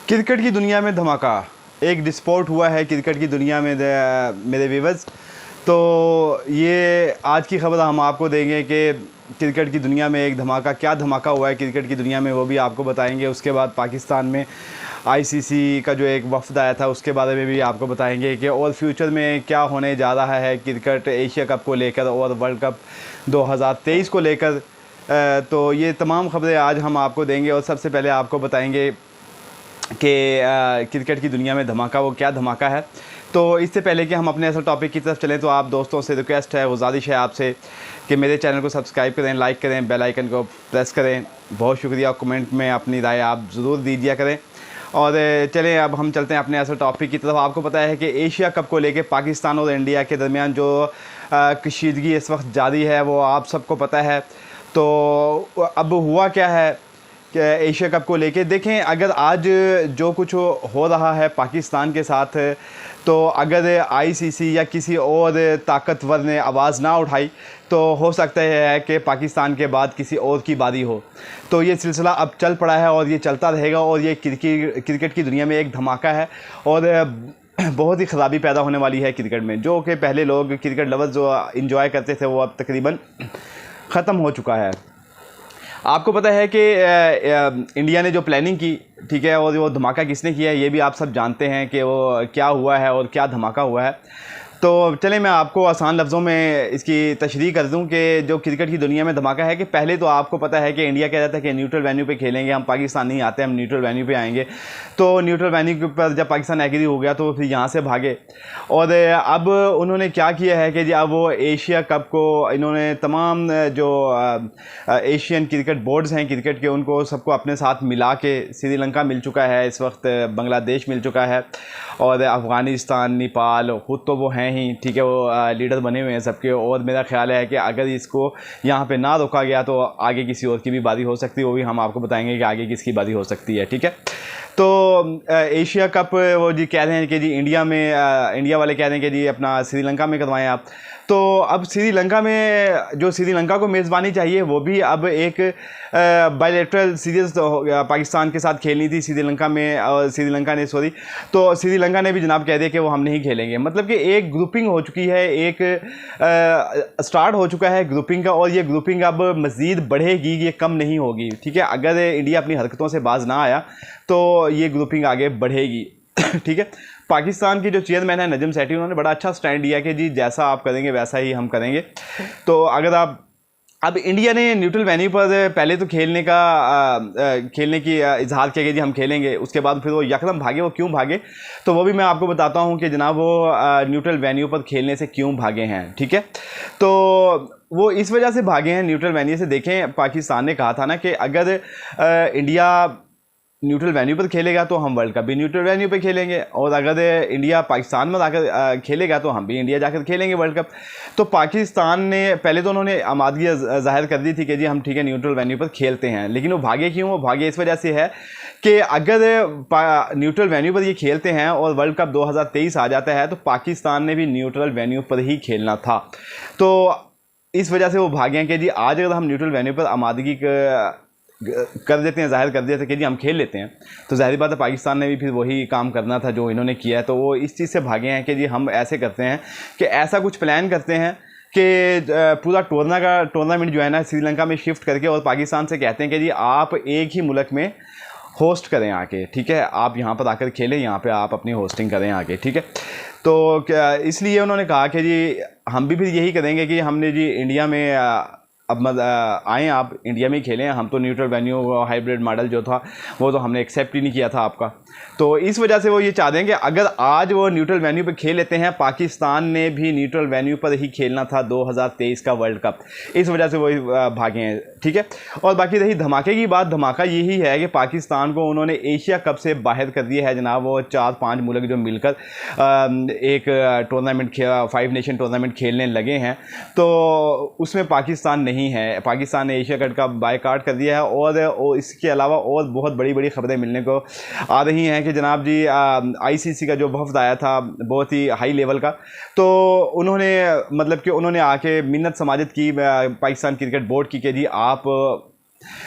Cricket की दुनिया में धमाका, एक डिस्पोर्ट हुआ है क्रिकेट की दुनिया में मेरे व्यूअर्स। तो ये आज की खबर हम आपको देंगे कि क्रिकेट की दुनिया में एक धमाका, क्या धमाका हुआ है क्रिकेट की दुनिया में, वो भी आपको बताएंगे। उसके बाद पाकिस्तान में आईसीसी का जो एक वफ्द आया था उसके बारे में भी आपको बताएंगे कि और फ्यूचर में क्या होने जा रहा है क्रिकेट एशिया कप को लेकर और वर्ल्ड कप 2023 को लेकर। तो ये तमाम खबरें आज हम आपको देंगे और सबसे पहले आपको बताएंगे कि क्रिकेट की दुनिया में धमाका, वो क्या धमाका है। तो इससे पहले कि हम अपने असल टॉपिक की तरफ चलें, तो आप दोस्तों से रिक्वेस्ट है, गुजारिश है आपसे कि मेरे चैनल को सब्सक्राइब करें, लाइक करें, बेल आइकन को प्रेस करें। बहुत शुक्रिया। कमेंट में अपनी राय आप ज़रूर दीजिए करें। और चलें अब हम चलते हैं अपने असल टॉपिक की तरफ। आपको पता है कि एशिया कप को लेकर पाकिस्तान और इंडिया के दरमियान जो कशीदगी इस वक्त जारी है वो आप सबको पता है। तो अब हुआ क्या है कि एशिया कप को लेके देखें, अगर आज जो कुछ हो रहा है पाकिस्तान के साथ, तो अगर आईसीसी या किसी और ताकतवर ने आवाज़ ना उठाई तो हो सकता है कि पाकिस्तान के बाद किसी और की बारी हो। तो ये सिलसिला अब चल पड़ा है और ये चलता रहेगा और ये क्रिकेट की दुनिया में एक धमाका है और बहुत ही ख़राबी पैदा होने वाली है क्रिकेट में। जो कि पहले लोग क्रिकेट लवर्स जो इंजॉय करते थे वो अब तकरीबन ख़त्म हो चुका है। आपको पता है कि इंडिया ने जो प्लानिंग की, ठीक है, और वो धमाका किसने किया है ये भी आप सब जानते हैं कि वो क्या हुआ है और क्या धमाका हुआ है। तो चलें मैं आपको आसान लफ्ज़ों में इसकी तशरीह कर दूं कि जो क्रिकेट की दुनिया में धमाका है कि पहले तो आपको पता है कि इंडिया कह रहा था कि न्यूट्रल वेन्यू पे खेलेंगे, हम पाकिस्तान नहीं आते, हम न्यूट्रल वेन्यू पे आएंगे। तो न्यूट्रल वेन्यू पर जब पाकिस्तान एग्री हो गया तो फिर यहाँ से भागे और अब उन्होंने क्या किया है कि जी अब वो एशिया कप को इन्होंने तमाम जो एशियन क्रिकेट बोर्ड्स हैं क्रिकेट के, उनको सबको अपने साथ मिला के, श्रीलंका मिल चुका है इस वक्त, बांग्लादेश मिल चुका है और अफ़गानिस्तान, नेपाल खुद तो वो हैं ही, ठीक है, वो लीडर बने हुए हैं सबके। और मेरा ख्याल है कि अगर इसको यहाँ पे ना रोका गया तो आगे किसी और की भी बारी हो सकती है, वो भी हम आपको बताएंगे कि आगे किसकी बारी हो सकती है, ठीक है। तो एशिया कप वो जी कह रहे हैं कि जी इंडिया में, इंडिया वाले कह रहे हैं कि जी अपना श्रीलंका में करवाएं आप। तो अब श्रीलंका में जो श्रीलंका को मेज़बानी चाहिए वो भी अब एक बायलैटरल सीरीज़ पाकिस्तान के साथ खेलनी थी श्रीलंका में, और श्रीलंका ने तो श्रीलंका ने भी जनाब कह दिया कि वो हम नहीं खेलेंगे। मतलब कि एक ग्रुपिंग हो चुकी है, एक स्टार्ट हो चुका है ग्रुपिंग का, और ये ग्रुपिंग अब मज़ीद बढ़ेगी, ये कम नहीं होगी, ठीक है। अगर इंडिया अपनी हरकतों से बाज ना आया तो ये ग्रुपिंग आगे बढ़ेगी ठीक है। पाकिस्तान की जो चेयरमैन है नजम सेठी, उन्होंने बड़ा अच्छा स्टैंड दिया कि जी जैसा आप करेंगे वैसा ही हम करेंगे। तो अगर आप अब इंडिया ने न्यूट्रल वेन्यू पर पहले तो खेलने की इजहार किया कि जी हम खेलेंगे, उसके बाद फिर वो यकदम भागे। वो क्यों भागे तो वो भी मैं आपको बताता हूँ कि जनाब वो न्यूट्रल वेन्यू पर खेलने से क्यों भागे हैं, ठीक है। तो वो इस वजह से भागे हैं न्यूट्रल वेन्यू से। देखें, पाकिस्तान ने कहा था ना कि अगर इंडिया न्यूट्रल वेन्यू पर खेलेगा तो हम वर्ल्ड कप भी न्यूट्रल वेन्यू पर खेलेंगे, और अगर इंडिया पाकिस्तान में जाकर खेलेगा तो हम भी इंडिया जाकर खेलेंगे वर्ल्ड कप। तो पाकिस्तान ने पहले तो उन्होंने आमादगी जाहिर कर दी थी कि जी हम ठीक है न्यूट्रल वेन्यू पर खेलते हैं, लेकिन वो भागे क्यों? वो भागे इस वजह से है कि अगर न्यूट्रल वेन्यू पर ये खेलते हैं और वर्ल्ड कप 2023 आ जाता है तो पाकिस्तान ने भी न्यूट्रल वेन्यू पर ही खेलना था। तो इस वजह से वो भागे हैं कि जी आज अगर हम न्यूट्रल वेन्यू पर आमादगी कर देते हैं, जाहिर कर देते हैं कि जी हम खेल लेते हैं, तो जाहिर बात है पाकिस्तान ने भी फिर वही काम करना था जो इन्होंने किया है। तो वो इस चीज़ से भागे हैं कि जी हम ऐसे करते हैं कि ऐसा कुछ प्लान करते हैं कि पूरा टूर्नामेंट जो है ना श्रीलंका में शिफ्ट करके, और पाकिस्तान से कहते हैं कि जी आप एक ही मुल्क में होस्ट करें आके, ठीक है, आप यहाँ पर आकर खेलें, यहाँ पे आप अपनी होस्टिंग करें आके, ठीक है। तो इसलिए उन्होंने कहा कि जी हम भी फिर यही करेंगे कि हमने जी इंडिया में अब आएँ, आप इंडिया में ही खेलें, हम तो न्यूट्रल वेन्यू हाइब्रिड मॉडल जो था वो तो हमने एक्सेप्ट ही नहीं किया था आपका। तो इस वजह से वो ये चाहते हैं कि अगर आज वो न्यूट्रल वेन्यू पे खेल लेते हैं, पाकिस्तान ने भी न्यूट्रल वेन्यू पर ही खेलना था 2023 का वर्ल्ड कप, इस वजह से वो भागे हैं, ठीक है। और बाकी रही धमाके की बात, धमाका यही है कि पाकिस्तान को उन्होंने एशिया कप से बाहर कर दिया है जनाब। वो 4-5 मुल्क जो मिलकर एक टूर्नामेंट 5 नेशन टूर्नामेंट खेलने लगे हैं, तो उसमें पाकिस्तान नहीं है। पाकिस्तान ने एशिया कप का बायकॉट कर दिया है। और इसके अलावा और बहुत बड़ी बड़ी खबरें मिलने को आ रही हैं कि जनाब जी आईसीसी का जो वफ्द आया था बहुत ही हाई लेवल का, तो उन्होंने मतलब कि उन्होंने आके मिन्नत समाजत की पाकिस्तान क्रिकेट बोर्ड की कि जी आप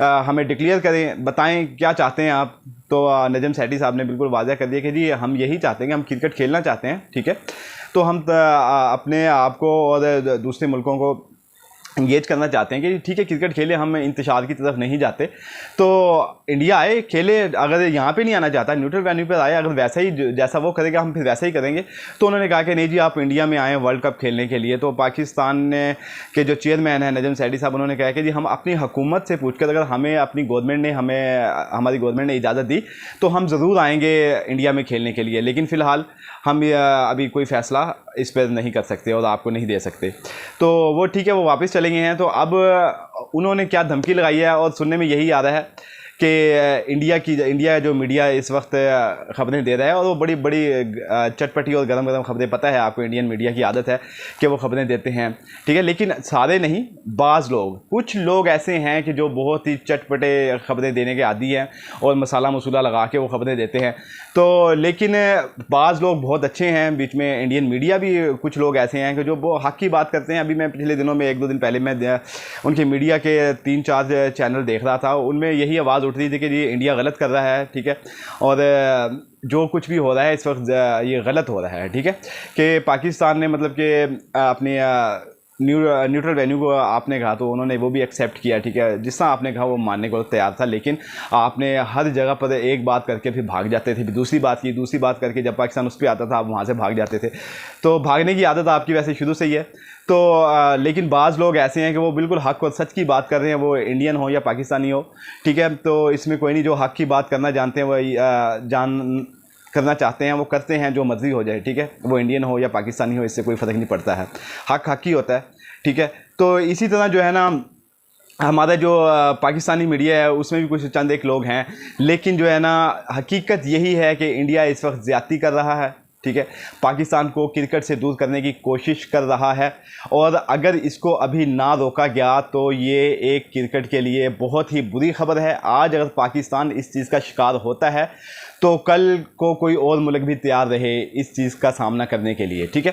हमें डिक्लेयर करें, बताएं क्या चाहते हैं आप, तो नजम सेठी साहब ने बिल्कुल वाज़ह कर दिया कि जी हम यही चाहते हैं कि हम क्रिकेट खेलना चाहते हैं, ठीक है। तो हम अपने आप को और दूसरे मुल्कों को इंगेज करना चाहते हैं कि ठीक है क्रिकेट खेले, हम इंतशार की तरफ नहीं जाते। तो इंडिया आए, खेले, अगर यहाँ पे नहीं आना चाहता न्यूट्रल वेन्यू पर आए, अगर वैसा ही जैसा वो करेगा हम फिर वैसा ही करेंगे। तो उन्होंने कहा कि नहीं जी आप इंडिया में आए वर्ल्ड कप खेलने के लिए। तो पाकिस्तान के जो चेयरमैन हैं नजम सेठी साहब, उन्होंने कहा कि जी हम अपनी हुकूमत से पूछ कर, अगर हमें अपनी गवर्नमेंट ने हमारी गवर्नमेंट ने इजाज़त दी तो हम ज़रूर आएँगे इंडिया में खेलने के लिए, लेकिन फ़िलहाल हम अभी कोई फ़ैसला इस पर नहीं कर सकते और आपको नहीं दे सकते। तो वो ठीक है, वो वापस चले गए हैं। तो अब उन्होंने क्या धमकी लगाई है, और सुनने में यही आ रहा है कि इंडिया जो मीडिया इस वक्त ख़बरें दे रहा है, और वो बड़ी बड़ी चटपटी और गरम गरम ख़बरें, पता है आपको इंडियन मीडिया की आदत है कि वो ख़बरें देते हैं, ठीक है। लेकिन सारे नहीं, बाज़ लोग, कुछ लोग ऐसे हैं कि जो बहुत ही चटपटे ख़बरें देने के आदी हैं और मसाला मसूला लगा के वो ख़बरें देते हैं। तो लेकिन बाज़ लोग बहुत अच्छे हैं, बीच में इंडियन मीडिया भी कुछ लोग ऐसे हैं कि जो वो हक़ की बात करते हैं। अभी मैं पिछले दिनों में 1-2 दिन पहले मैं उनकी मीडिया के 3-4 चैनल देख रहा था, उनमें यही आवाज़ उठ रही थी कि जी इंडिया गलत कर रहा है, ठीक है, और जो कुछ भी हो रहा है इस वक्त ये गलत हो रहा है, ठीक है, कि पाकिस्तान ने मतलब कि अपनी न्यूट्रल वेन्यू को आपने कहा तो उन्होंने वो भी एक्सेप्ट किया, ठीक है, जिस तरह आपने कहा वो मानने को तैयार था। लेकिन आपने हर जगह पर एक बात करके फिर भाग जाते थे, फिर दूसरी बात करके जब पाकिस्तान उस पर आता था आप वहाँ से भाग जाते थे। तो भागने की आदत आपकी वैसे शुरू से ही है। तो लेकिन बाज़ लोग ऐसे हैं कि वो बिल्कुल हक़ और सच की बात कर रहे हैं, वो इंडियन हो या पाकिस्तानी हो, ठीक है। तो इसमें कोई नहीं, जो हक़ की बात करना जानते हैं वो करना चाहते हैं वो करते हैं, जो मर्ज़ी हो जाए, ठीक है, वो इंडियन हो या पाकिस्तानी हो, इससे कोई फ़र्क नहीं पड़ता है, हक़ ही होता है, ठीक है। तो इसी तरह जो है ना हमारा जो पाकिस्तानी मीडिया है उसमें भी कुछ चंद एक लोग हैं, लेकिन जो है ना हकीकत यही है कि इंडिया इस वक्त ज़्यादती कर रहा है, ठीक है, पाकिस्तान को क्रिकेट से दूर करने की कोशिश कर रहा है। और अगर इसको अभी ना रोका गया तो ये एक क्रिकेट के लिए बहुत ही बुरी खबर है। आज अगर पाकिस्तान इस चीज़ का शिकार होता है तो कल को कोई और मुल्क भी तैयार रहे इस चीज़ का सामना करने के लिए, ठीक है।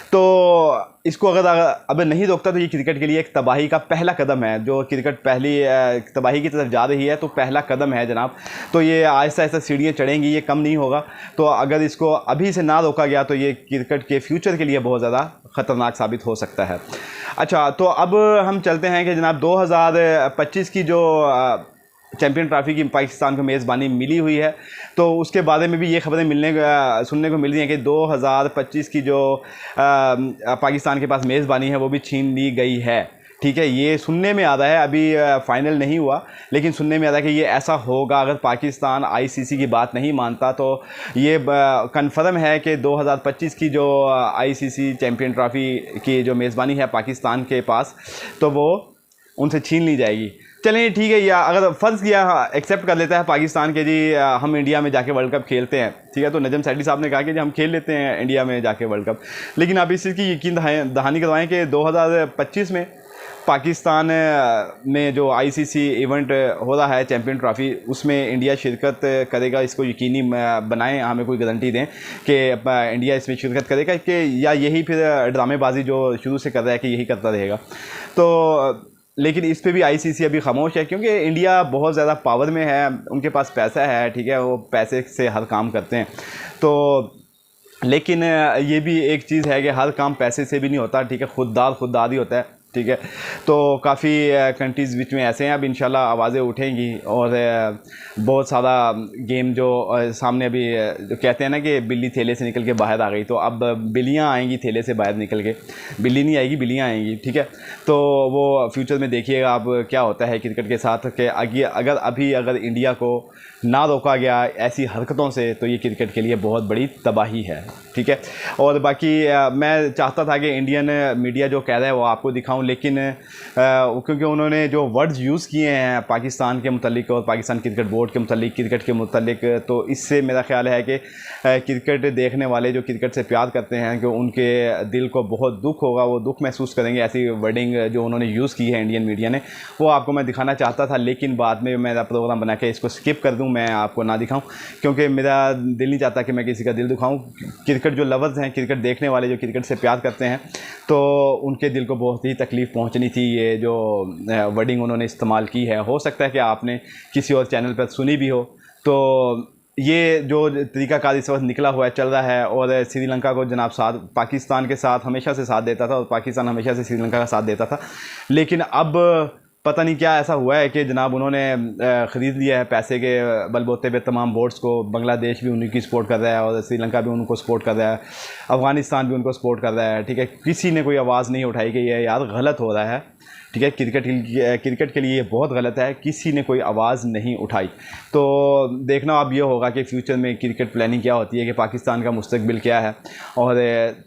तो इसको अगर अब नहीं रोकता तो ये क्रिकेट के लिए एक तबाही का पहला कदम है। जो क्रिकेट पहली तबाही की तरफ जा रही है तो पहला कदम है जनाब। तो ये आहिस्ता आहिस्ता सीढ़ियाँ चढ़ेंगी, ये कम नहीं होगा। तो अगर इसको अभी से ना रोका गया तो ये क्रिकेट के फ्यूचर के लिए बहुत ज़्यादा ख़तरनाक साबित हो सकता है। अच्छा, तो अब हम चलते हैं कि जनाब 2025 की जो चैम्पियन ट्रॉफी की पाकिस्तान को मेज़बानी मिली हुई है, तो उसके बारे में भी ये खबरें सुनने को मिल रही हैं कि 2025 की जो पाकिस्तान के पास मेज़बानी है वो भी छीन ली गई है, ठीक है। ये सुनने में आ रहा है, अभी फ़ाइनल नहीं हुआ, लेकिन सुनने में आ रहा है कि ये ऐसा होगा। अगर पाकिस्तान आईसीसी की बात नहीं मानता तो ये कन्फर्म है कि 2025 की जो आईसीसी चैम्पियन ट्रॉफी की जो मेज़बानी है पाकिस्तान के पास, तो वो उनसे छीन ली जाएगी। चलिए ठीक है, या अगर फ़र्ज़ किया एक्सेप्ट कर लेता है पाकिस्तान के जी हम इंडिया में जाके वर्ल्ड कप खेलते हैं, ठीक है, तो नजम सेठी साहब ने कहा कि जी हम खेल लेते हैं इंडिया में जाके वर्ल्ड कप। लेकिन आप इस चीज़ की यकीन दहानी करवाएं कि 2025 में पाकिस्तान में जो आईसीसी इवेंट हो रहा है चैम्पियन ट्रॉफी, उसमें इंडिया शिरकत करेगा। इसको यकीनी बनाएं, हमें कोई गारंटी दें कि इंडिया इसमें शिरकत करेगा कि या यही फिर ड्रामेबाजी जो शुरू से कर रहा है कि यही करता रहेगा। तो लेकिन इस पे भी आईसीसी अभी खामोश है, क्योंकि इंडिया बहुत ज़्यादा पावर में है, उनके पास पैसा है, ठीक है, वो पैसे से हर काम करते हैं। तो लेकिन ये भी एक चीज़ है कि हर काम पैसे से भी नहीं होता, ठीक है, खुददार ही होता है, ठीक है। तो काफ़ी कंट्रीज़ बीच में ऐसे हैं, अब इंशाल्लाह आवाज़ें उठेंगी और बहुत सारा गेम जो सामने अभी जो कहते हैं ना कि बिल्ली थैले से निकल के बाहर आ गई, तो अब बिल्लियाँ आएंगी थैले से बाहर निकल के, बिल्ली नहीं आएगी, बिल्लियाँ आएंगी, ठीक है। तो वो फ्यूचर में देखिएगा अब क्या होता है क्रिकेट के साथ, कि अगर इंडिया को ना रोका गया ऐसी हरकतों से तो ये क्रिकेट के लिए बहुत बड़ी तबाही है, ठीक है। और बाकी मैं चाहता था कि इंडियन मीडिया जो कह रहा है वो आपको दिखाऊं, लेकिन क्योंकि उन्होंने जो वर्ड्स यूज़ किए हैं पाकिस्तान के मुतालिक और पाकिस्तान क्रिकेट बोर्ड के मुतालिक, क्रिकेट के मुतालिक, तो इससे मेरा ख्याल है कि क्रिकेट देखने वाले जो क्रिकेट से प्यार करते हैं कि उनके दिल को बहुत दुख होगा, वो दुख महसूस करेंगे। ऐसी वर्डिंग जो उन्होंने यूज़ की है इंडियन मीडिया ने, वो आपको मैं दिखाना चाहता था, लेकिन बाद में मेरा प्रोग्राम बना के इसको स्किप कर दूँ, मैं आपको ना दिखाऊं, क्योंकि मेरा दिल नहीं चाहता कि मैं किसी का दिल दुखाऊं। क्रिकेट जो लवर्स हैं, क्रिकेट देखने वाले जो क्रिकेट से प्यार करते हैं, तो उनके दिल को बहुत ही तकलीफ़ पहुंचनी थी ये जो वर्डिंग उन्होंने इस्तेमाल की है। हो सकता है कि आपने किसी और चैनल पर सुनी भी हो, तो ये जो तरीक़ाकार इस वक्त निकला हुआ है, चल रहा है, और श्रीलंका को जनाब साथ पाकिस्तान के साथ हमेशा से साथ देता था और पाकिस्तान हमेशा से श्रीलंका का साथ देता था। लेकिन अब पता नहीं क्या ऐसा हुआ है कि जनाब उन्होंने ख़रीद लिया है पैसे के बलबूते पे तमाम बोर्ड्स को। बांग्लादेश भी उन्हीं की सपोर्ट कर रहा है और श्रीलंका भी उनको सपोर्ट कर रहा है, अफ़गानिस्तान भी उनको सपोर्ट कर रहा है, ठीक है। किसी ने कोई आवाज़ नहीं उठाई कि ये यार गलत हो रहा है, ठीक है। क्रिकेट के लिए ये बहुत गलत है, किसी ने कोई आवाज़ नहीं उठाई। तो देखना अब ये होगा कि फ्यूचर में क्रिकेट प्लानिंग क्या होती है, कि पाकिस्तान का मुस्तकबिल क्या है, और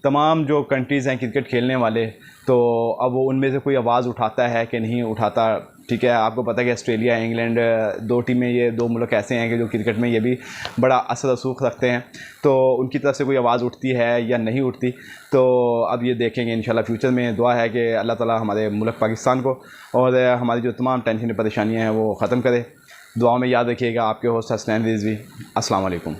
तमाम जो कंट्रीज़ हैं क्रिकेट खेलने वाले, तो अब वो उनमें से कोई आवाज़ उठाता है कि नहीं उठाता, ठीक है। आपको पता है कि ऑस्ट्रेलिया, इंग्लैंड, दो टीमें, ये दो मुल्क ऐसे हैं कि जो क्रिकेट में ये भी बड़ा असर रसूख रखते हैं, तो उनकी तरफ से कोई आवाज़ उठती है या नहीं उठती। तो अब ये देखेंगे इंशाल्लाह फ्यूचर में। दुआ है कि अल्लाह ताला हमारे मुल्क पाकिस्तान को और हमारी जो तमाम टेंशन परेशानियाँ हैं वो ख़त्म करे। दुआओं में याद रखिएगा। आपके होस्ट हसनैन रिजवी। अस्सलाम वालेकुम।